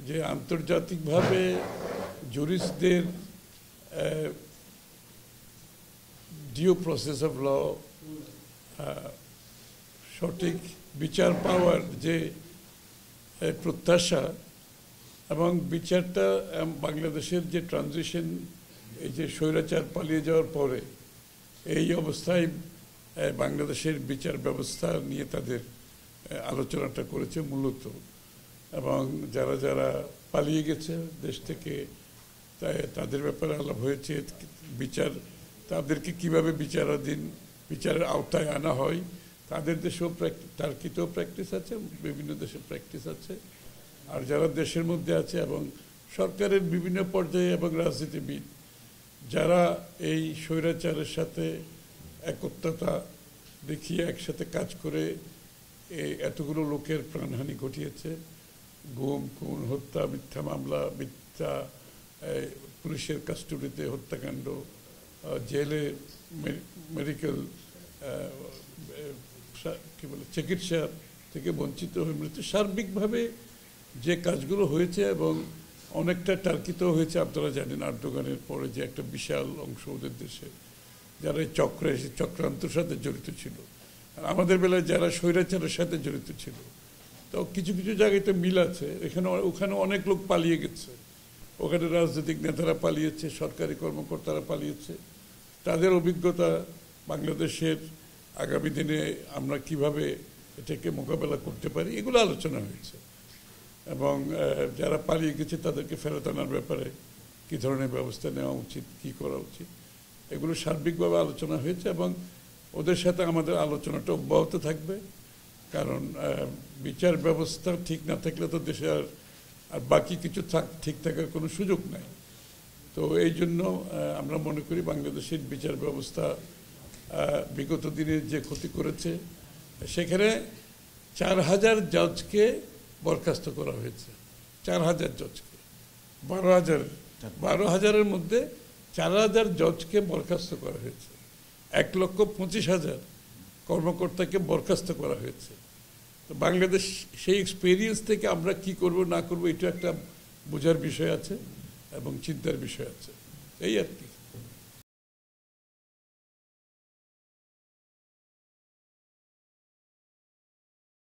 যে আন্তর্জাতিকভাবে জুরিস্টদের due process of law, সঠিক বিচার পাওয়ার যে প্রত্যাশা, এবং বিচারটা বাংলাদেশের যে ট্রানজিশন, এই যে স্বৈরাচার পালিয়ে যাওয়ার পরে এই অবস্থায় বাংলাদেশের বিচার ব্যবস্থা নিয়ে তাদের আলোচনাটা করেছে মূলত। এবং যারা যারা পালিয়ে গেছে দেশ থেকে তাদের ব্যাপারে আলাপ হয়েছে, বিচার তাদেরকে কিভাবে বিচারের আওতায় আনা হয়। তাদের দেশেও টার্কিতেও প্র্যাকটিস আছে, বিভিন্ন দেশে প্র্যাকটিস আছে। আর যারা দেশের মধ্যে আছে এবং সরকারের বিভিন্ন পর্যায়ে এবং রাজনীতিবিদ যারা এই স্বৈরাচারের সাথে একত্রতা দেখিয়ে একসাথে কাজ করে এতগুলো লোকের প্রাণহানি ঘটিয়েছে, গুম, খুন, হত্যা, মিথ্যা মামলা, মিথ্যা পুলিশের কাস্টডিতে হত্যাকাণ্ড, জেলে মেডিকেল কি বলে চিকিৎসা থেকে বঞ্চিত হয়ে মৃত্যু, সার্বিকভাবে যে কাজগুলো হয়েছে এবং অনেকটা টার্কিতেও হয়েছে। আপনারা জানেন আর্দোগানের পরে যে একটা বিশাল অংশ ওদের দেশে যারা এই চক্রান্তের সাথে জড়িত ছিল, আর আমাদের বেলায় যারা স্বৈরাচারের সাথে জড়িত ছিল। তো কিছু কিছু জায়গায় তো মিল আছে, ওখানে অনেক লোক পালিয়ে গেছে, ওখানে রাজনৈতিক নেতারা পালিয়েছে, সরকারি কর্মকর্তারা পালিয়েছে। তাদের অভিজ্ঞতা বাংলাদেশের আগামী দিনে আমরা কিভাবে এটাকে মোকাবেলা করতে পারি এগুলো আলোচনা হয়েছে। এবং যারা পালিয়ে গেছে তাদেরকে ফেরত আনার ব্যাপারে কী ধরনের ব্যবস্থা নেওয়া উচিত, কী করা উচিত, এগুলো সার্বিকভাবে আলোচনা হয়েছে। এবং ওদের সাথে আমাদের আলোচনাটা অব্যাহত থাকবে, কারণ বিচার ব্যবস্থা ঠিক না থাকলে তো দেশে আর বাকি কিছু ঠিক থাকার কোনো সুযোগ নাই। তো এই জন্য আমরা মনে করি বাংলাদেশের বিচার ব্যবস্থা বিগত দিনে যে ক্ষতি করেছে, সেখানে 4000 জজকে বরখাস্ত করা হয়েছে। 4000 জজকে, 12,000-এর মধ্যে 4000 জজকে বরখাস্ত করা হয়েছে, 1,25,000 কর্মকর্তাকে বরখাস্ত করা হয়েছে। তো বাংলাদেশ সেই এক্সপিরিয়েন্স থেকে আমরা কি করব না করব এটা একটা বোঝার বিষয় আছে এবং চিন্তার বিষয় আছে, এই আর কি।